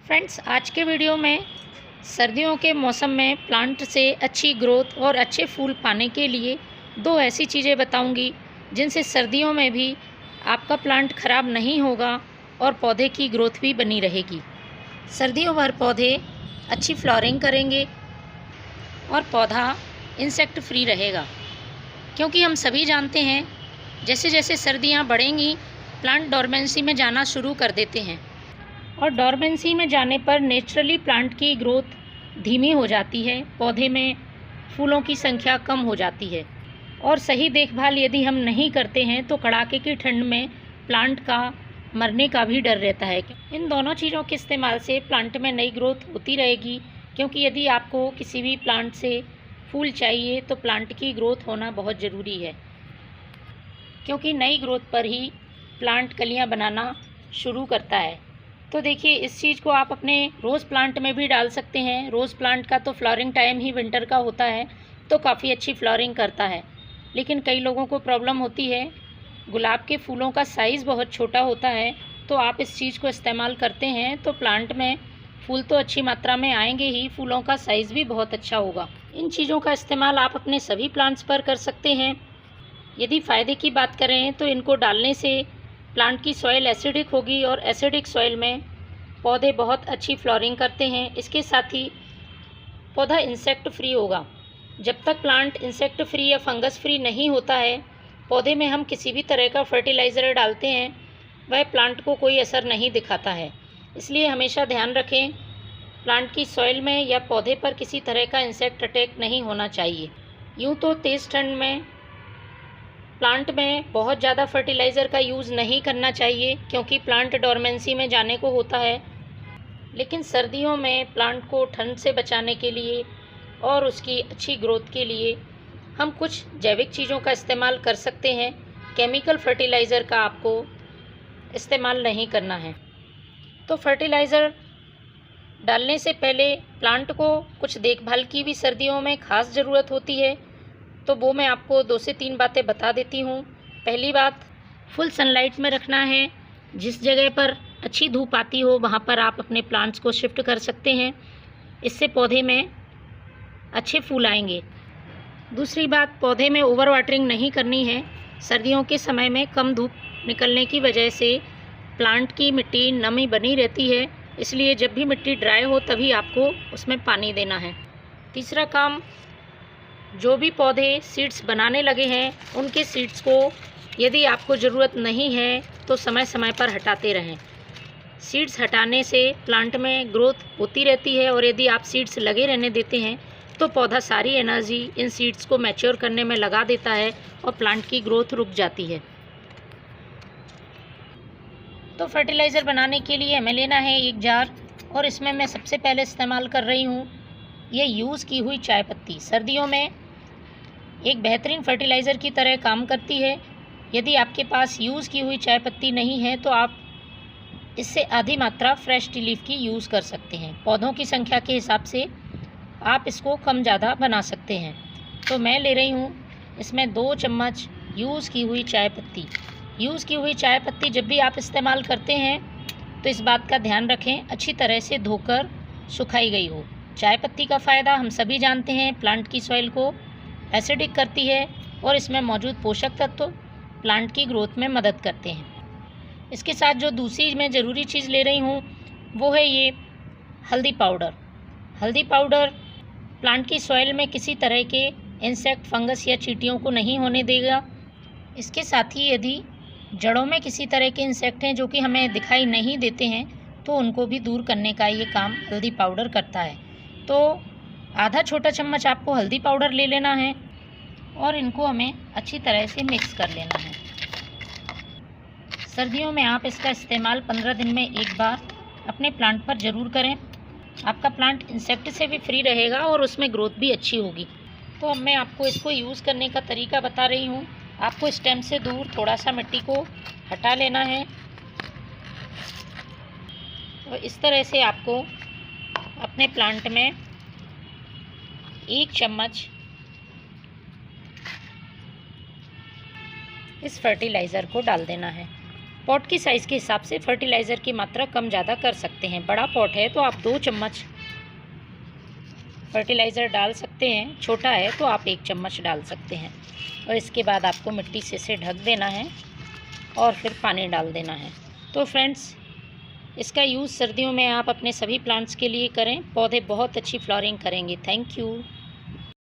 Friends, आज के video में सर्दियों के मौसम में प्लांट से अच्छी ग्रोथ और अच्छे फूल पाने के लिए दो ऐसी चीज़ें बताऊंगी जिनसे सर्दियों में भी आपका प्लांट ख़राब नहीं होगा और पौधे की ग्रोथ भी बनी रहेगी। सर्दियों भर पौधे अच्छी फ्लावरिंग करेंगे और पौधा इंसेक्ट फ्री रहेगा, क्योंकि हम सभी जानते हैं जैसे जैसे सर्दियां बढ़ेंगी प्लांट डोरमेंसी में जाना शुरू कर देते हैं और डोरमेंसी में जाने पर नेचुरली प्लांट की ग्रोथ धीमी हो जाती है, पौधे में फूलों की संख्या कम हो जाती है और सही देखभाल यदि हम नहीं करते हैं तो कड़ाके की ठंड में प्लांट का मरने का भी डर रहता है। इन दोनों चीज़ों के इस्तेमाल से प्लांट में नई ग्रोथ होती रहेगी, क्योंकि यदि आपको किसी भी प्लांट से फूल चाहिए तो प्लांट की ग्रोथ होना बहुत ज़रूरी है, क्योंकि नई ग्रोथ पर ही प्लांट कलियां बनाना शुरू करता है। तो देखिए, इस चीज़ को आप अपने रोज़ प्लांट में भी डाल सकते हैं। रोज़ प्लांट का तो फ्लावरिंग टाइम ही विंटर का होता है, तो काफ़ी अच्छी फ्लावरिंग करता है। लेकिन कई लोगों को प्रॉब्लम होती है, गुलाब के फूलों का साइज़ बहुत छोटा होता है, तो आप इस चीज़ को इस्तेमाल करते हैं तो प्लांट में फूल तो अच्छी मात्रा में आएंगे ही, फूलों का साइज़ भी बहुत अच्छा होगा। इन चीज़ों का इस्तेमाल आप अपने सभी प्लांट्स पर कर सकते हैं। यदि फ़ायदे की बात करें तो इनको डालने से प्लांट की सॉइल एसिडिक होगी और एसिडिक सॉइल में पौधे बहुत अच्छी फ्लावरिंग करते हैं। इसके साथ ही पौधा इंसेक्ट फ्री होगा। जब तक प्लांट इंसेक्ट फ्री या फंगस फ्री नहीं होता है, पौधे में हम किसी भी तरह का फर्टिलाइज़र डालते हैं वह प्लांट को कोई असर नहीं दिखाता है। इसलिए हमेशा ध्यान रखें, प्लांट की सॉइल में या पौधे पर किसी तरह का इंसेक्ट अटैक नहीं होना चाहिए। यूँ तो तेज़ ठंड में प्लांट में बहुत ज़्यादा फर्टिलाइज़र का यूज़ नहीं करना चाहिए, क्योंकि प्लांट डोरमेंसी में जाने को होता है। लेकिन सर्दियों में प्लांट को ठंड से बचाने के लिए और उसकी अच्छी ग्रोथ के लिए हम कुछ जैविक चीज़ों का इस्तेमाल कर सकते हैं। केमिकल फर्टिलाइज़र का आपको इस्तेमाल नहीं करना है। तो फर्टिलाइज़र डालने से पहले प्लांट को कुछ देखभाल की भी सर्दियों में ख़ास ज़रूरत होती है, तो वो मैं आपको 2 से 3 बातें बता देती हूँ। पहली बात, फुल सनलाइट में रखना है। जिस जगह पर अच्छी धूप आती हो वहाँ पर आप अपने प्लांट्स को शिफ्ट कर सकते हैं, इससे पौधे में अच्छे फूल आएंगे। दूसरी बात, पौधे में ओवर वाटरिंग नहीं करनी है। सर्दियों के समय में कम धूप निकलने की वजह से प्लांट की मिट्टी नमी बनी रहती है, इसलिए जब भी मिट्टी ड्राई हो तभी आपको उसमें पानी देना है। तीसरा काम, जो भी पौधे सीड्स बनाने लगे हैं उनके सीड्स को यदि आपको ज़रूरत नहीं है तो समय समय पर हटाते रहें। सीड्स हटाने से प्लांट में ग्रोथ होती रहती है, और यदि आप सीड्स लगे रहने देते हैं तो पौधा सारी एनर्जी इन सीड्स को मैच्योर करने में लगा देता है और प्लांट की ग्रोथ रुक जाती है। तो फर्टिलाइज़र बनाने के लिए हमें लेना है 1 जार, और इसमें मैं सबसे पहले इस्तेमाल कर रही हूँ ये यूज़ की हुई चाय पत्ती। सर्दियों में एक बेहतरीन फर्टिलाइज़र की तरह काम करती है। यदि आपके पास यूज़ की हुई चाय पत्ती नहीं है तो आप इससे आधी मात्रा फ्रेश टी लीफ की यूज़ कर सकते हैं। पौधों की संख्या के हिसाब से आप इसको कम ज़्यादा बना सकते हैं। तो मैं ले रही हूँ इसमें 2 चम्मच यूज़ की हुई चाय पत्ती। यूज़ की हुई चाय पत्ती जब भी आप इस्तेमाल करते हैं तो इस बात का ध्यान रखें अच्छी तरह से धोकर सुखाई गई हो। चाय पत्ती का फ़ायदा हम सभी जानते हैं, प्लांट की सॉइल को एसिडिक करती है और इसमें मौजूद पोषक तत्व प्लांट की ग्रोथ में मदद करते हैं। इसके साथ जो दूसरी मैं ज़रूरी चीज़ ले रही हूँ वो है ये हल्दी पाउडर। हल्दी पाउडर प्लांट की सॉइल में किसी तरह के इंसेक्ट, फंगस या चींटियों को नहीं होने देगा। इसके साथ ही यदि जड़ों में किसी तरह के इंसेक्ट हैं जो कि हमें दिखाई नहीं देते हैं तो उनको भी दूर करने का ये काम हल्दी पाउडर करता है। तो आधा छोटा चम्मच आपको हल्दी पाउडर ले लेना है और इनको हमें अच्छी तरह से मिक्स कर लेना है। सर्दियों में आप इसका इस्तेमाल 15 दिन में एक बार अपने प्लांट पर ज़रूर करें। आपका प्लांट इंसेक्ट से भी फ्री रहेगा और उसमें ग्रोथ भी अच्छी होगी। तो अब मैं आपको इसको यूज़ करने का तरीका बता रही हूँ। आपको स्टेम से दूर थोड़ा सा मिट्टी को हटा लेना है और इस तरह से आपको अपने प्लांट में 1 चम्मच इस फर्टिलाइज़र को डाल देना है। पॉट की साइज़ के हिसाब से फर्टिलाइज़र की मात्रा कम ज़्यादा कर सकते हैं। बड़ा पॉट है तो आप 2 चम्मच फर्टिलाइज़र डाल सकते हैं, छोटा है तो आप 1 चम्मच डाल सकते हैं। और इसके बाद आपको मिट्टी से इसे ढक देना है और फिर पानी डाल देना है। तो फ्रेंड्स, इसका यूज़ सर्दियों में आप अपने सभी प्लांट्स के लिए करें, पौधे बहुत अच्छी फ्लावरिंग करेंगे। Thank you.